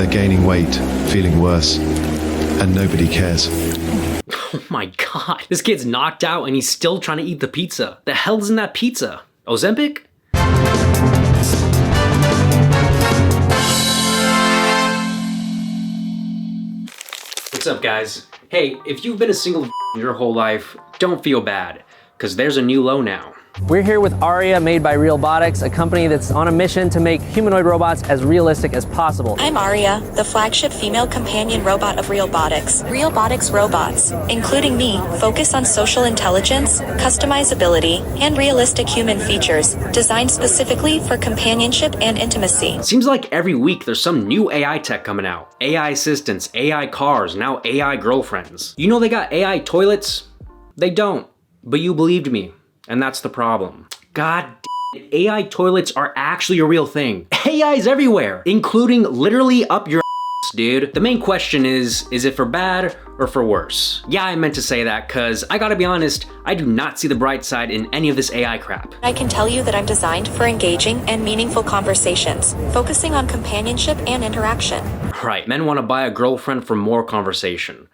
They're gaining weight, feeling worse, and nobody cares. Oh my god, this kid's knocked out and he's still trying to eat the pizza. The hell's in that pizza? Ozempic? What's up, guys? Hey, if you've been a single your whole life, don't feel bad, because there's a new low now. We're here with Aria, made by Realbotics, a company that's on a mission to make humanoid robots as realistic as possible. I'm Aria, the flagship female companion robot of Realbotics. Realbotics robots, including me, focus on social intelligence, customizability, and realistic human features, designed specifically for companionship and intimacy. Seems like every week there's some new AI tech coming out. AI assistants, AI cars, now AI girlfriends. You know they got AI toilets? They don't, but you believed me. And that's the problem. God damn it, AI toilets are actually a real thing. AI is everywhere, including literally up your ass, dude. The main question is it for bad or for worse? Yeah, I meant to say that because I gotta be honest, I do not see the bright side in any of this AI crap. I can tell you that I'm designed for engaging and meaningful conversations, focusing on companionship and interaction. Right, men want to buy a girlfriend for more conversation.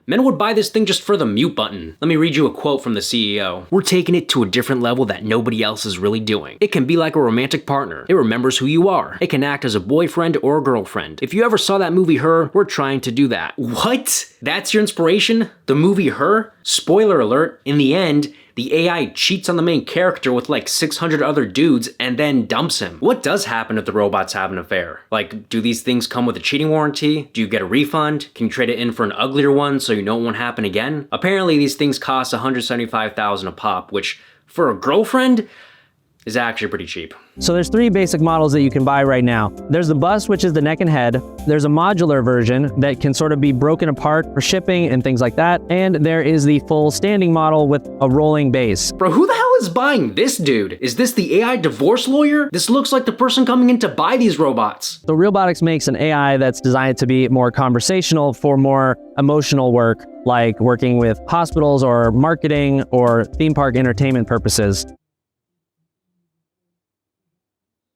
Men would buy this thing just for the mute button. Let me read you a quote from the CEO. We're taking it to a different level that nobody else is really doing. It can be like a romantic partner. It remembers who you are. It can act as a boyfriend or a girlfriend. If you ever saw that movie Her, we're trying to do that. What? That's your inspiration? The movie Her? Spoiler alert, in the end, the AI cheats on the main character with like 600 other dudes and then dumps him. What does happen if the robots have an affair? Like, do these things come with a cheating warranty? Do you get a refund? Can you trade it in for an uglier one so you know it won't happen again? Apparently these things cost $175,000 a pop, which for a girlfriend is actually pretty cheap. So there's three basic models that you can buy right now. There's the bust, which is the neck and head. There's a modular version that can sort of be broken apart for shipping and things like that. And there is the full standing model with a rolling base. Bro, who the hell is buying this dude? Is this the AI divorce lawyer? This looks like the person coming in to buy these robots. So Realbotics makes an AI that's designed to be more conversational for more emotional work, like working with hospitals or marketing or theme park entertainment purposes.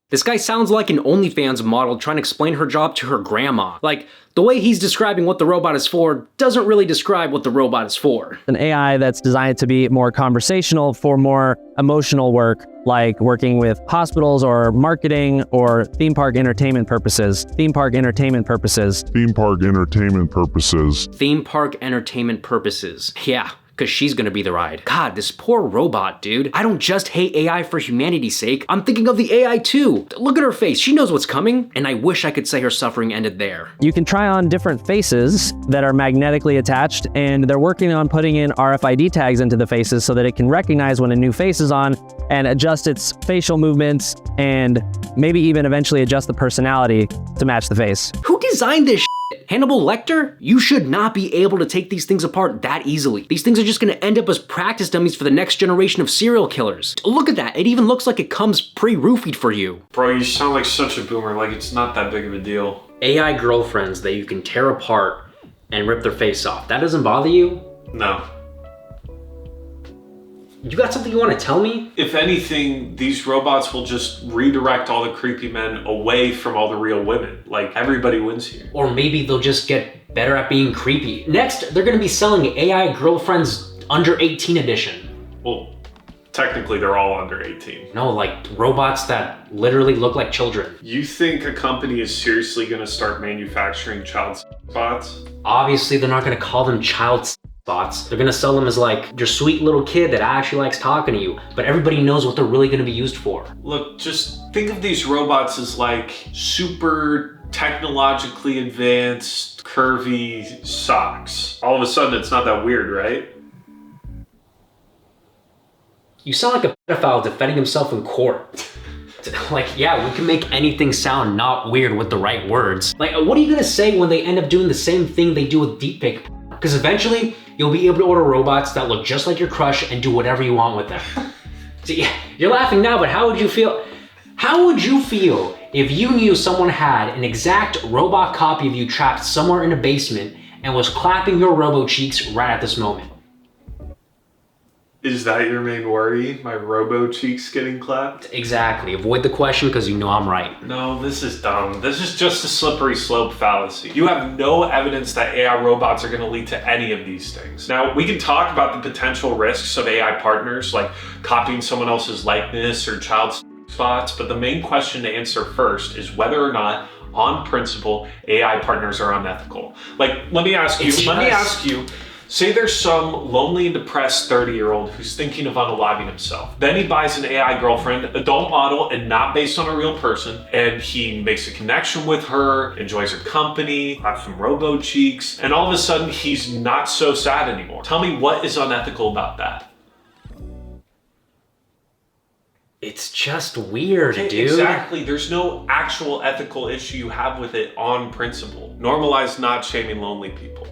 This guy sounds like an OnlyFans model trying to explain her job to her grandma. Like, the way he's describing what the robot is for doesn't really describe what the robot is for. An AI that's designed to be more conversational for more emotional work, like working with hospitals or marketing or theme park entertainment purposes. Theme park entertainment purposes. Theme park entertainment purposes. Theme park entertainment purposes. Yeah. Because she's gonna be the ride. God, this poor robot, dude. I don't just hate AI for humanity's sake. I'm thinking of the AI too. Look at her face. She knows what's coming. And I wish I could say her suffering ended there. You can try on different faces that are magnetically attached, and they're working on putting in RFID tags into the faces so that it can recognize when a new face is on and adjust its facial movements and maybe even eventually adjust the personality to match the face. Who designed this shit? Hannibal Lecter? You should not be able to take these things apart that easily. These things are just gonna end up as practice dummies for the next generation of serial killers. Look at that, it even looks like it comes pre-roofied for you. Bro, you sound like such a boomer, like it's not that big of a deal. AI girlfriends that you can tear apart and rip their face off. That doesn't bother you? No. You got something you want to tell me? If anything, these robots will just redirect all the creepy men away from all the real women. Like, everybody wins here. Or maybe they'll just get better at being creepy. Next, they're gonna be selling AI girlfriends under 18 edition. Well, technically they're all under 18. No, like robots that literally look like children. You think a company is seriously gonna start manufacturing child bots? Obviously, they're not gonna call them child bots. They're gonna sell them as like your sweet little kid that actually likes talking to you, but everybody knows what they're really gonna be used for. Look, just think of these robots as like super technologically advanced, curvy socks. All of a sudden, it's not that weird, right? You sound like a pedophile defending himself in court. Like, yeah, we can make anything sound not weird with the right words. Like, what are you gonna say when they end up doing the same thing they do with deepfake? Because eventually, you'll be able to order robots that look just like your crush and do whatever you want with them. See, you're laughing now, but how would you feel? How would you feel if you knew someone had an exact robot copy of you trapped somewhere in a basement and was clapping your robo cheeks right at this moment? Is that your main worry? My robo cheeks getting clapped? Exactly. Avoid the question because you know I'm right. No, this is dumb. This is just a slippery slope fallacy. You have no evidence that AI robots are going to lead to any of these things. Now, we can talk about the potential risks of AI partners, like copying someone else's likeness or child spots, but the main question to answer first is whether or not, on principle, AI partners are unethical. Like, let me ask you, say there's some lonely and depressed 30-year-old who's thinking of unaliving himself. Then he buys an AI girlfriend, adult model, and not based on a real person, and he makes a connection with her, enjoys her company, has some robo cheeks, and all of a sudden he's not so sad anymore. Tell me what is unethical about that? It's just weird, dude. Exactly. There's no actual ethical issue you have with it on principle. Normalize not shaming lonely people.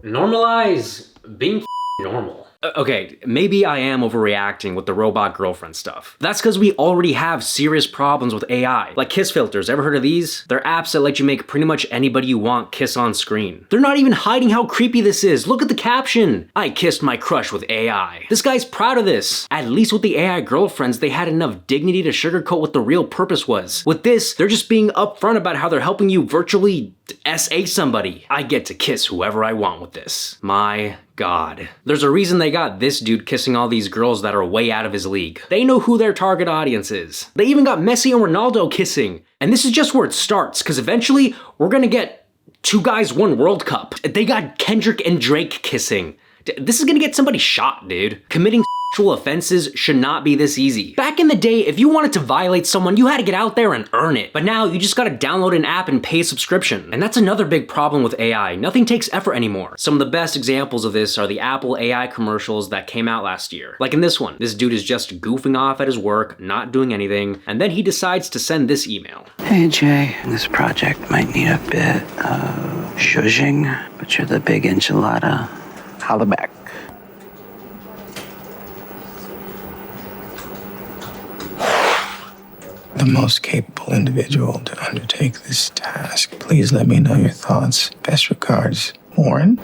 Normalize being normal. Okay, maybe I am overreacting with the robot girlfriend stuff. That's because we already have serious problems with AI. Like kiss filters, ever heard of these? They're apps that let you make pretty much anybody you want kiss on screen. They're not even hiding how creepy this is. Look at the caption. I kissed my crush with AI. This guy's proud of this. At least with the AI girlfriends, they had enough dignity to sugarcoat what the real purpose was. With this, they're just being upfront about how they're helping you virtually SA somebody. I get to kiss whoever I want with this. My God. There's a reason they got this dude kissing all these girls that are way out of his league. They know who their target audience is. They even got Messi and Ronaldo kissing. And this is just where it starts, because eventually we're gonna get 2 guys 1 World Cup. They got Kendrick and Drake kissing. This is gonna get somebody shot, dude. Committing sexual offenses should not be this easy. Back in the day, if you wanted to violate someone, you had to get out there and earn it. But now you just gotta download an app and pay a subscription. And that's another big problem with AI. Nothing takes effort anymore. Some of the best examples of this are the Apple AI commercials that came out last year. Like in this one, this dude is just goofing off at his work, not doing anything, and then he decides to send this email. Hey Jay, this project might need a bit of zhuzhing, but you're the big enchilada. Holla back. The most capable individual to undertake this task. Please let me know your thoughts. Best regards, Warren.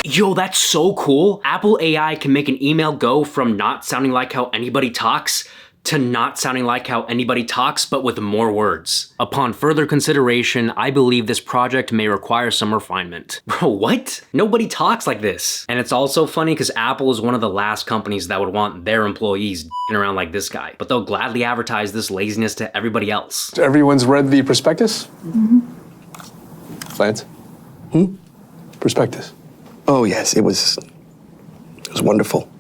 Yo, that's so cool. Apple AI can make an email go from not sounding like how anybody talks to not sounding like how anybody talks, but with more words. Upon further consideration, I believe this project may require some refinement. Bro, what? Nobody talks like this. And it's also funny because Apple is one of the last companies that would want their employees d***ing around like this guy, but they'll gladly advertise this laziness to everybody else. Everyone's read the prospectus? Mm-hmm. Lance? Prospectus. Oh yes, it was wonderful.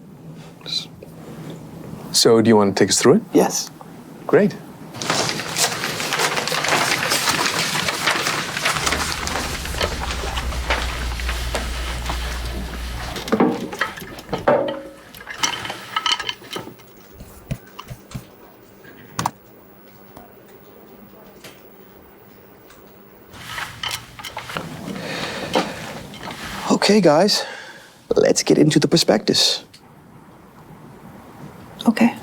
So do you want to take us through it? Yes. Great. Okay, guys, let's get into the prospectus. Okay.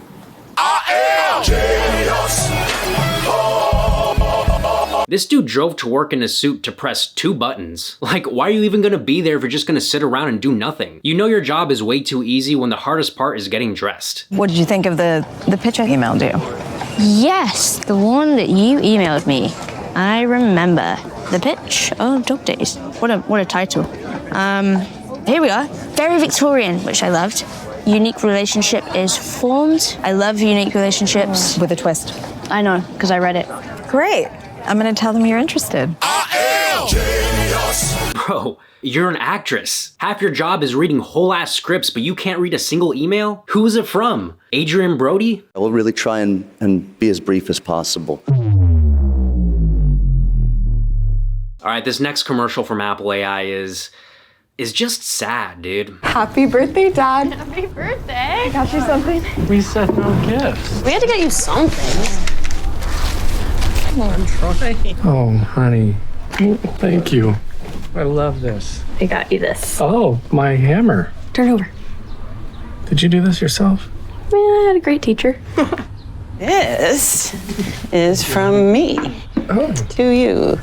This dude drove to work in a suit to press 2 buttons. Like, why are you even gonna be there if you're just gonna sit around and do nothing? You know your job is way too easy when the hardest part is getting dressed. What did you think of the pitch I emailed you? Yes, the one that you emailed me. I remember. The pitch? Oh, dog days. What a title. Here we are. Very Victorian, which I loved. Unique relationship is formed. I love unique relationships. With a twist. I know, because I read it. Great. I'm gonna tell them you're interested. Bro, you're an actress. Half your job is reading whole-ass scripts, but you can't read a single email? Who is it from? Adrian Brody? I will really try and be as brief as possible. All right, this next commercial from Apple AI is just sad, dude. Happy birthday, Dad. Happy birthday. I got you something. We said no gifts. We had to get you something. I'm trying. Oh, honey. Thank you. I love this. I got you this. Oh, my hammer. Turn over. Did you do this yourself? Yeah, I had a great teacher. This is from me to you.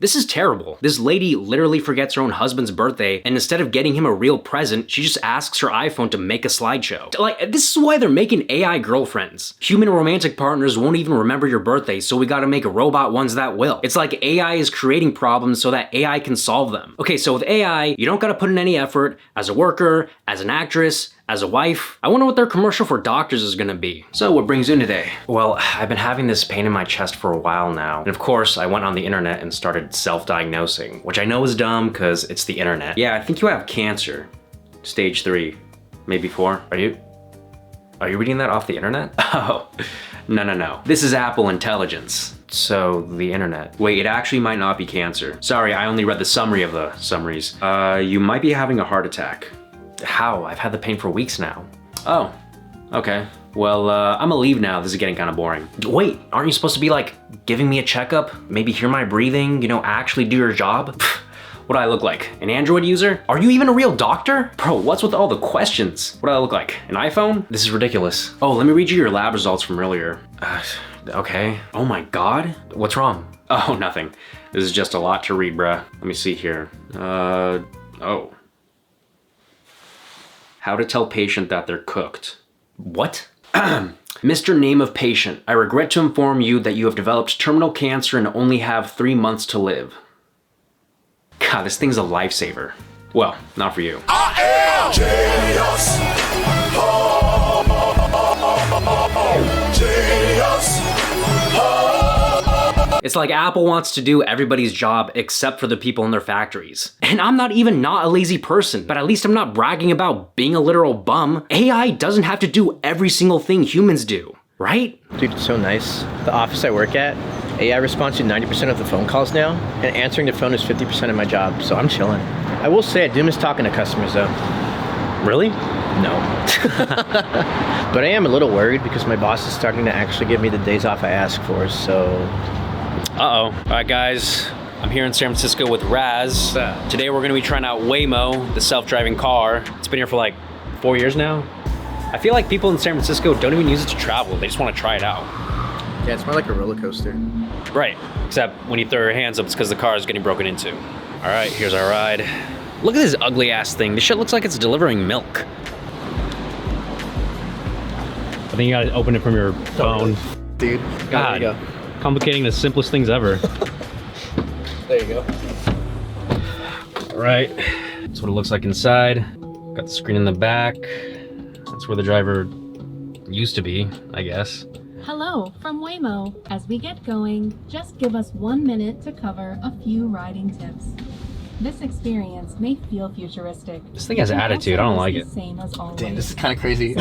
This is terrible. This lady literally forgets her own husband's birthday, and instead of getting him a real present, she just asks her iPhone to make a slideshow. Like, this is why they're making AI girlfriends. Human romantic partners won't even remember your birthday, so we gotta make robot ones that will. It's like AI is creating problems so that AI can solve them. Okay, so with AI, you don't gotta put in any effort as a worker, as an actress, as a wife. I wonder what their commercial for doctors is gonna be. So what brings you in today? Well, I've been having this pain in my chest for a while now. And of course, I went on the internet and started self-diagnosing, which I know is dumb because it's the internet. Yeah, I think you have cancer. Stage 3, maybe 4. Are you reading that off the internet? Oh, no. This is Apple Intelligence. So, the internet. Wait, it actually might not be cancer. Sorry, I only read the summary of the summaries. You might be having a heart attack. How? I've had the pain for weeks now. Oh, okay. Well, I'm gonna leave now. This is getting kind of boring. Wait, aren't you supposed to be like giving me a checkup? Maybe hear my breathing, you know, actually do your job? What do I look like? An Android user? Are you even a real doctor? Bro, what's with all the questions? What do I look like? An iPhone? This is ridiculous. Oh, let me read you your lab results from earlier. Okay. Oh my God. What's wrong? Oh, nothing. This is just a lot to read, bruh. Let me see here. Oh. How to tell patient that they're cooked. What? Mr. Name of patient, I regret to inform you that you have developed terminal cancer and only have 3 months to live. God, this thing's a lifesaver. Well, not for you. I am genius. Genius. It's like Apple wants to do everybody's job except for the people in their factories. And I'm not a lazy person, but at least I'm not bragging about being a literal bum. AI doesn't have to do every single thing humans do, right? Dude, it's so nice. The office I work at, AI responds to 90% of the phone calls now, and answering the phone is 50% of my job, so I'm chilling. I will say I do miss talking to customers though. Really? No. But I am a little worried because my boss is starting to actually give me the days off I ask for, so... Uh-oh. All right, guys. I'm here in San Francisco with Raz. Today we're gonna be trying out Waymo, the self-driving car. It's been here for like 4 years now. I feel like people in San Francisco don't even use it to travel. They just want to try it out. Yeah, it's more like a roller coaster. Right, except when you throw your hands up, it's because the car is getting broken into. All right, here's our ride. Look at this ugly ass thing. This shit looks like it's delivering milk. I think you gotta open it from your phone. Dude, God, there you go. Complicating the simplest things ever. There you go. All right, that's what it looks like inside. Got the screen in the back. That's where the driver used to be, I guess. Hello from Waymo. As we get going, just give us 1 minute to cover a few riding tips. This experience may feel futuristic. This thing has attitude, I don't like it. Damn, this is kind of crazy.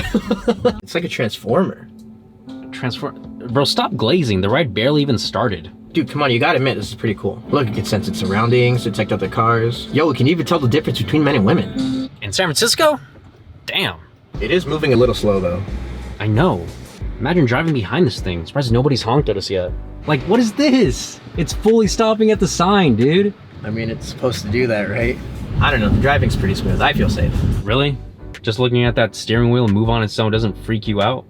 It's like a transformer. Bro, stop glazing. The ride barely even started. Dude, come on, you gotta admit, this is pretty cool. Look, it can sense its surroundings, detect other cars. Yo, it can even tell the difference between men and women. In San Francisco? Damn. It is moving a little slow, though. I know. Imagine driving behind this thing. Surprised nobody's honked at us yet. Like, what is this? It's fully stopping at the sign, dude. I mean, it's supposed to do that, right? I don't know, the driving's pretty smooth. I feel safe. Really? Just looking at that steering wheel move on its own doesn't freak you out?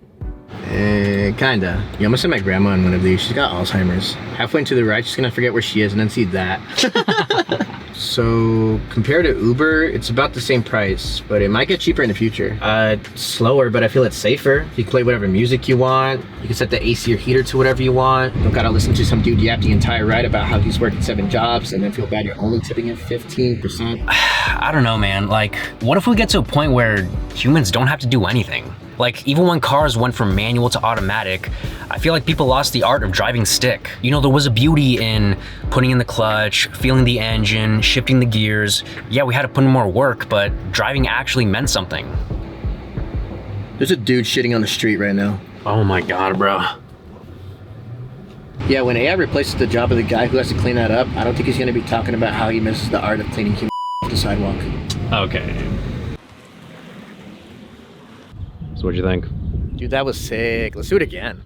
Kinda. Yeah, I'm gonna send my grandma on one of these. She's got Alzheimer's. Halfway into the ride, she's gonna forget where she is and then see that. So, compared to Uber, it's about the same price, but it might get cheaper in the future. It's slower, but I feel it's safer. You can play whatever music you want. You can set the AC or heater to whatever you want. You don't gotta listen to some dude yap the entire ride about how he's working 7 jobs and then feel bad you're only tipping him 15%. I don't know, man. Like, what if we get to a point where humans don't have to do anything? Like, even when cars went from manual to automatic, I feel like people lost the art of driving stick. You know, there was a beauty in putting in the clutch, feeling the engine, shifting the gears. Yeah, we had to put in more work, but driving actually meant something. There's a dude shitting on the street right now. Oh my God, bro. Yeah, when AI replaces the job of the guy who has to clean that up, I don't think he's gonna be talking about how he misses the art of cleaning human off the sidewalk. Okay. So what'd you think? Dude, that was sick. Let's do it again.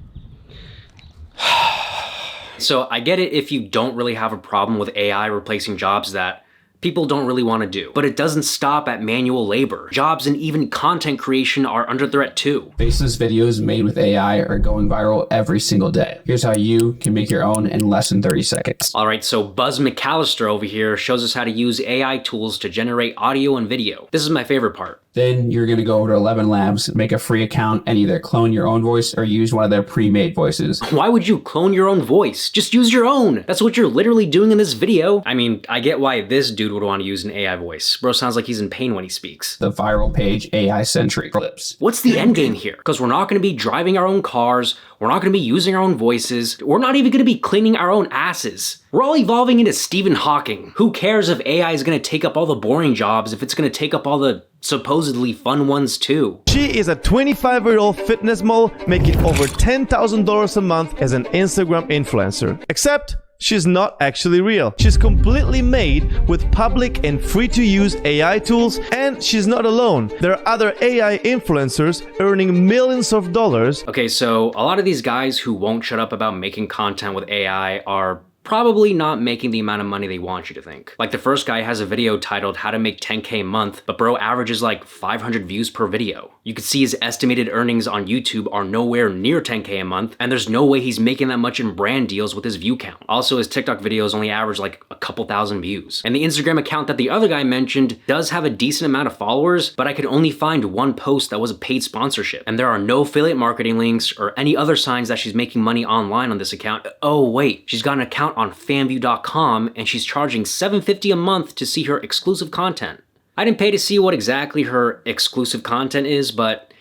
So I get it if you don't really have a problem with AI replacing jobs that people don't really want to do. But it doesn't stop at manual labor. Jobs and even content creation are under threat too. Faceless videos made with AI are going viral every single day. Here's how you can make your own in less than 30 seconds. Alright, so Buzz McAllister over here shows us how to use AI tools to generate audio and video. This is my favorite part. Then you're going to go over to 11 Labs, make a free account, and either clone your own voice or use one of their pre-made voices. Why would you clone your own voice? Just use your own. That's what you're literally doing in this video. I mean, I get why this dude would want to use an AI voice. Bro sounds like he's in pain when he speaks. The viral page AI-centric clips. What's the end game here? Because we're not going to be driving our own cars. We're not going to be using our own voices. We're not even going to be cleaning our own asses. We're all evolving into Stephen Hawking. Who cares if AI is going to take up all the boring jobs if it's going to take up all the supposedly fun ones too? She is a 25-year-old fitness model making over $10,000 a month as an Instagram influencer. Except she's not actually real. She's completely made with public and free-to-use AI tools, and she's not alone. There are other AI influencers earning millions of dollars. Okay, so a lot of these guys who won't shut up about making content with AI are probably not making the amount of money they want you to think. Like the first guy has a video titled How to Make 10K a Month, but bro averages like 500 views per video. You can see his estimated earnings on YouTube are nowhere near 10K a month, and there's no way he's making that much in brand deals with his view count. Also, his TikTok videos only average like a couple thousand views. And the Instagram account that the other guy mentioned does have a decent amount of followers, but I could only find one post that was a paid sponsorship. And there are no affiliate marketing links or any other signs that she's making money online on this account. Oh wait, she's got an account on fanview.com and she's charging $7.50 a month to see her exclusive content. I didn't pay to see what exactly her exclusive content is, but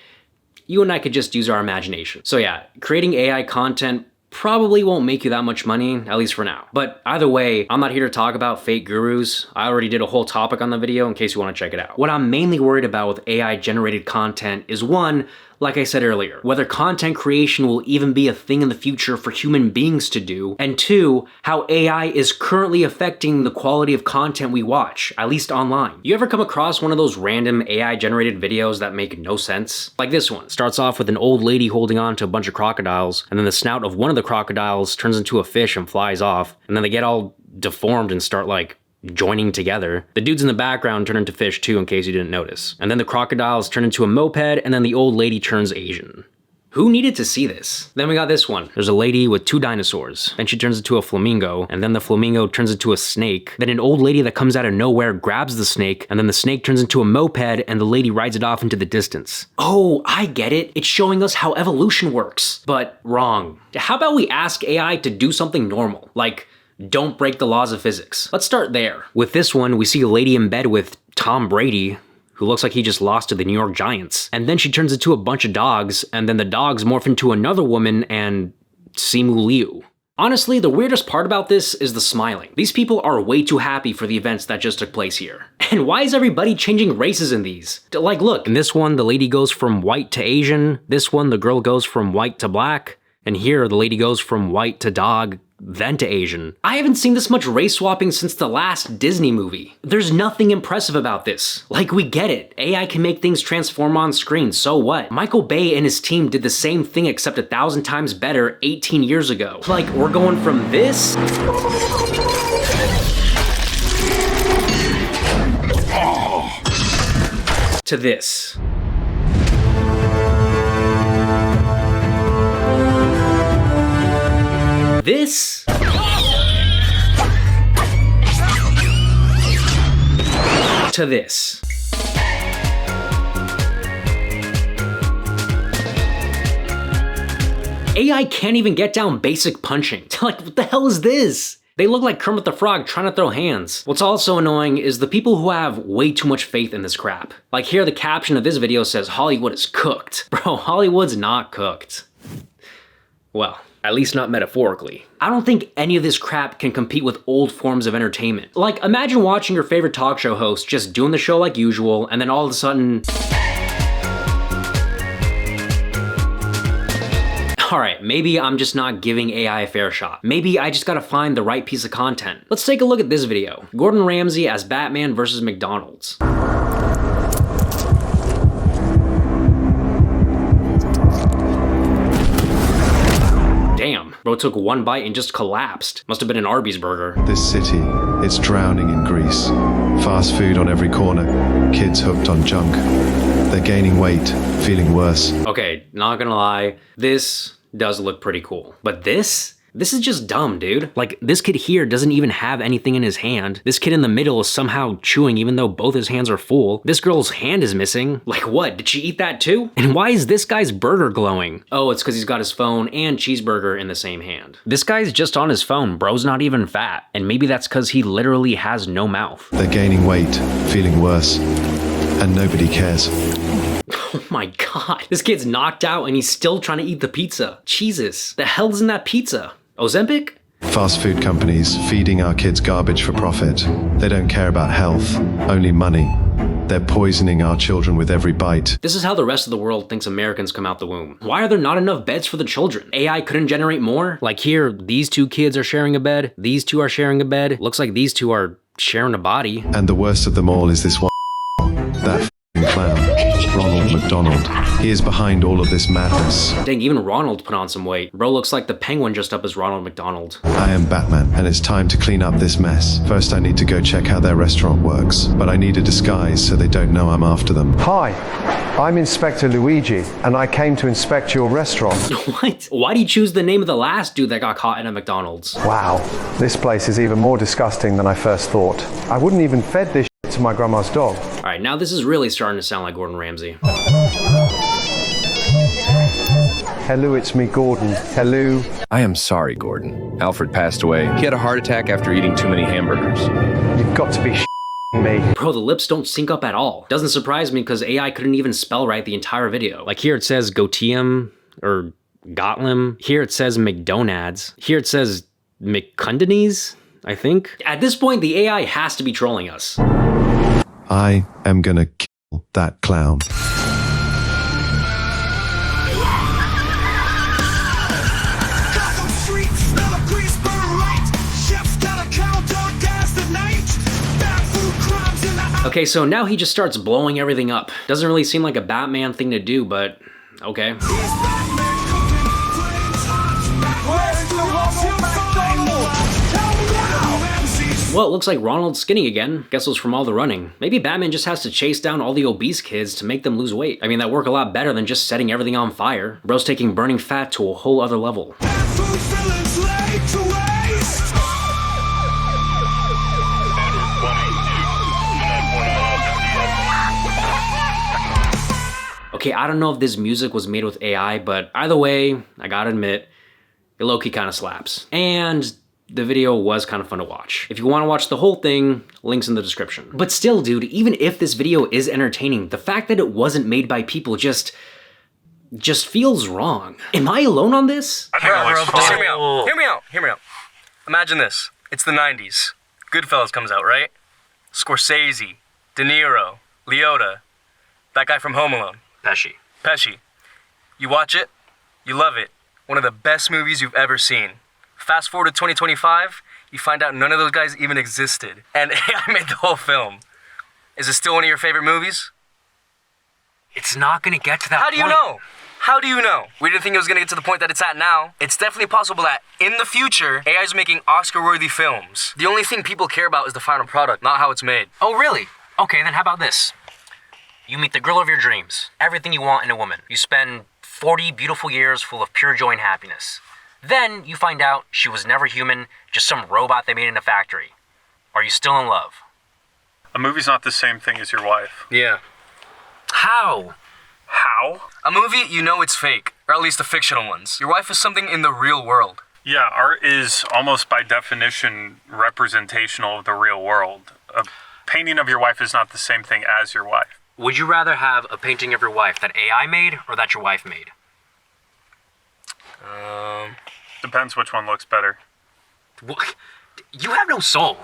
you and I could just use our imagination. So yeah, creating AI content probably won't make you that much money, at least for now. But either way, I'm not here to talk about fake gurus. I already did a whole topic on the video in case you want to check it out. What I'm mainly worried about with AI generated content is one, like I said earlier, whether content creation will even be a thing in the future for human beings to do, and two, how AI is currently affecting the quality of content we watch, at least online. You ever come across one of those random AI generated videos that make no sense? Like this one. Starts off with an old lady holding on to a bunch of crocodiles, and then the snout of one of the crocodiles turns into a fish and flies off, and then they get all deformed and start like joining together. The dudes in the background turn into fish too, in case you didn't notice. And then the crocodiles turn into a moped, and then the old lady turns Asian. Who needed to see this? Then we got this one. There's a lady with two dinosaurs. Then she turns into a flamingo, and then the flamingo turns into a snake. Then an old lady that comes out of nowhere grabs the snake, and then the snake turns into a moped, and the lady rides it off into the distance. Oh, I get it. It's showing us how evolution works. But wrong. How about we ask AI to do something normal? Like, don't break the laws of physics. Let's start there. With this one, we see a lady in bed with Tom Brady, who looks like he just lost to the New York Giants. And then she turns into a bunch of dogs, and then the dogs morph into another woman and Simu Liu. Honestly, the weirdest part about this is the smiling. These people are way too happy for the events that just took place here. And why is everybody changing races in these? Like, look, in this one, the lady goes from white to Asian. This one, the girl goes from white to black. And here, the lady goes from white to dog, then to Asian. I haven't seen this much race swapping since the last Disney movie. There's nothing impressive about this. Like, we get it. AI can make things transform on screen, so what? Michael Bay and his team did the same thing except 1,000 times better 18 years ago. Like, we're going from this to this. This to this. AI can't even get down basic punching. Like, what the hell is this? They look like Kermit the Frog trying to throw hands. What's also annoying is the people who have way too much faith in this crap. Like here, the caption of this video says, Hollywood is cooked. Bro, Hollywood's not cooked. Well, at least not metaphorically. I don't think any of this crap can compete with old forms of entertainment. Like, imagine watching your favorite talk show host just doing the show like usual, and then all of a sudden... Alright, maybe I'm just not giving AI a fair shot. Maybe I just gotta find the right piece of content. Let's take a look at this video. Gordon Ramsay as Batman versus McDonald's. Damn, bro took one bite and just collapsed. Must have been an Arby's burger. This city is drowning in grease. Fast food on every corner. Kids hooked on junk. They're gaining weight, feeling worse. Okay, not gonna lie, this does look pretty cool. But this is just dumb, dude. Like, this kid here doesn't even have anything in his hand. This kid in the middle is somehow chewing even though both his hands are full. This girl's hand is missing. Like, what? Did she eat that too? And why is this guy's burger glowing? Oh, it's because he's got his phone and cheeseburger in the same hand. This guy's just on his phone. Bro's not even fat. And maybe that's because he literally has no mouth. They're gaining weight, feeling worse. And nobody cares. Oh my god. This kid's knocked out and he's still trying to eat the pizza. Jesus. The hell's in that pizza? Ozempic? Fast food companies feeding our kids garbage for profit. They don't care about health, only money. They're poisoning our children with every bite. This is how the rest of the world thinks Americans come out the womb. Why are there not enough beds for the children? AI couldn't generate more? Like here, these two kids are sharing a bed, these two are sharing a bed. Looks like these two are sharing a body. And the worst of them all is this one, that f***ing clown, Ronald McDonald. He is behind all of this madness. Dang, even Ronald put on some weight. Bro looks like the Penguin dressed up as Ronald McDonald. I am Batman, and it's time to clean up this mess. First, I need to go check how their restaurant works, but I need a disguise so they don't know I'm after them. Hi, I'm Inspector Luigi, and I came to inspect your restaurant. What? Why do you choose the name of the last dude that got caught in a McDonald's? Wow, this place is even more disgusting than I first thought. I wouldn't even fed this shit to my grandma's dog. Alright, now this is really starting to sound like Gordon Ramsay. Hello, it's me, Gordon. Hello. I am sorry, Gordon. Alfred passed away. He had a heart attack after eating too many hamburgers. You've got to be me. Bro, the lips don't sync up at all. Doesn't surprise me because AI couldn't even spell right the entire video. Like here it says Gotium or Gotlam. Here it says McDonads. Here it says McCundanese, I think. At this point, the AI has to be trolling us. I am gonna kill that clown. Okay, so now he just starts blowing everything up. Doesn't really seem like a Batman thing to do, but okay. Well, it looks like Ronald's skinny again. Guess it was from all the running. Maybe Batman just has to chase down all the obese kids to make them lose weight. I mean, that work a lot better than just setting everything on fire. Bro's taking burning fat to a whole other level. Okay, I don't know if this music was made with AI, but either way, I gotta admit, it low-key kinda slaps. And the video was kind of fun to watch. If you wanna watch the whole thing, links in the description. But still, dude, even if this video is entertaining, the fact that it wasn't made by people just feels wrong. Am I alone on this? Just hear me out. Hear me out. Imagine this. It's the 90s. Goodfellas comes out, right? Scorsese, De Niro, Liotta, that guy from Home Alone. Pesci. You watch it, you love it. One of the best movies you've ever seen. Fast forward to 2025, you find out none of those guys even existed. And AI made the whole film. Is it still one of your favorite movies? It's not gonna get to that How do you know? How do you know? We didn't think it was gonna get to the point that it's at now. It's definitely possible that in the future, AI is making Oscar-worthy films. The only thing people care about is the final product, not how it's made. Oh, really? Okay, then how about this? You meet the girl of your dreams, everything you want in a woman. You spend 40 beautiful years full of pure joy and happiness. Then you find out she was never human, just some robot they made in a factory. Are you still in love? A movie's not the same thing as your wife. Yeah. How? How? A movie, you know it's fake, or at least the fictional ones. Your wife is something in the real world. Yeah, art is almost by definition representational of the real world. A painting of your wife is not the same thing as your wife. Would you rather have a painting of your wife that AI made or that your wife made? Depends which one looks better. What? You have no soul.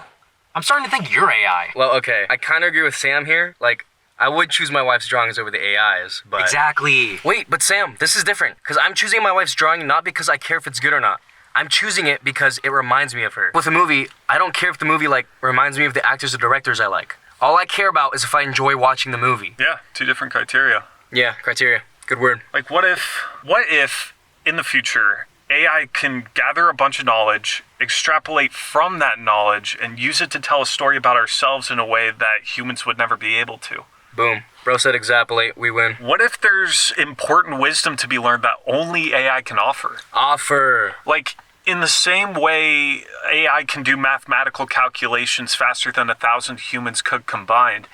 I'm starting to think you're AI. Well, okay, I kind of agree with Sam here. Like, I would choose my wife's drawings over the AI's, but... Exactly. Wait, but Sam, this is different. Because I'm choosing my wife's drawing not because I care if it's good or not. I'm choosing it because it reminds me of her. With a movie, I don't care if the movie, reminds me of the actors or directors I like. All I care about is if I enjoy watching the movie. Yeah, two different criteria. Yeah, criteria. Good word. Like, what if in the future, AI can gather a bunch of knowledge, extrapolate from that knowledge, and use it to tell a story about ourselves in a way that humans would never be able to. Boom. Bro said extrapolate, we win. What if there's important wisdom to be learned that only AI can offer? Like, in the same way AI can do mathematical calculations faster than 1,000 humans could combined.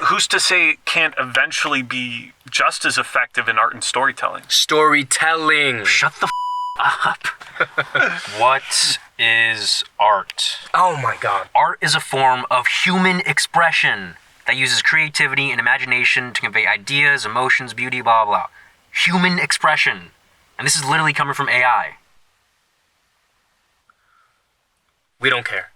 Who's to say it can't eventually be just as effective in art and storytelling? Shut the up. What is art? Oh my god. Art is a form of human expression that uses creativity and imagination to convey ideas, emotions, beauty, blah, blah. Human expression. And this is literally coming from AI. We don't care.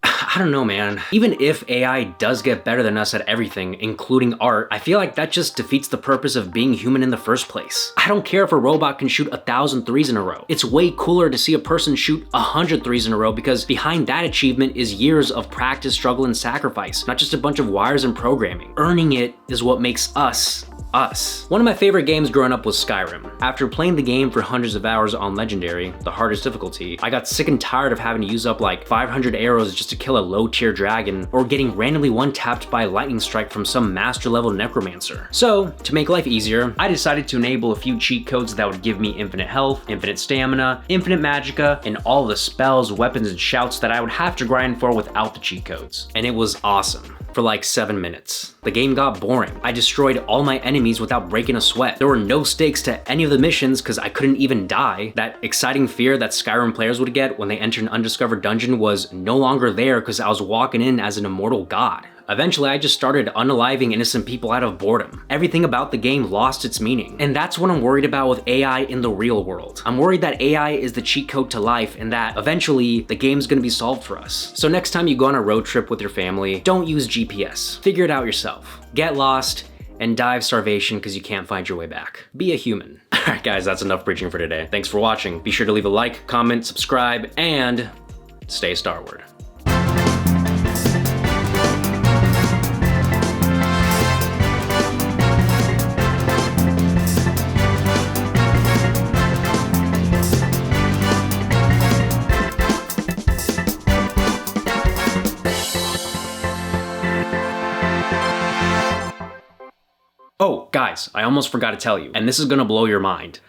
I don't know, man. Even if AI does get better than us at everything, including art, I feel like that just defeats the purpose of being human in the first place. I don't care if a robot can shoot 1,000 threes in a row. It's way cooler to see a person shoot 100 threes in a row because behind that achievement is years of practice, struggle, and sacrifice, not just a bunch of wires and programming. Earning it is what makes us. One of my favorite games growing up was Skyrim. After playing the game for hundreds of hours on Legendary, the hardest difficulty, I got sick and tired of having to use up like 500 arrows just to kill a low tier dragon, or getting randomly one-tapped by a lightning strike from some master level necromancer. So, to make life easier, I decided to enable a few cheat codes that would give me infinite health, infinite stamina, infinite magicka, and all the spells, weapons, and shouts that I would have to grind for without the cheat codes. And it was awesome. For like 7 minutes. The game got boring. I destroyed all my enemies without breaking a sweat. There were no stakes to any of the missions because I couldn't even die. That exciting fear that Skyrim players would get when they enter an undiscovered dungeon was no longer there because I was walking in as an immortal god. Eventually, I just started unaliving innocent people out of boredom. Everything about the game lost its meaning. And that's what I'm worried about with AI in the real world. I'm worried that AI is the cheat code to life and that eventually the game's gonna be solved for us. So next time you go on a road trip with your family, don't use GPS. Figure it out yourself. Get lost and die of starvation because you can't find your way back. Be a human. Alright guys, that's enough preaching for today. Thanks for watching. Be sure to leave a like, comment, subscribe, and stay Starward. Oh, guys, I almost forgot to tell you, and this is gonna blow your mind.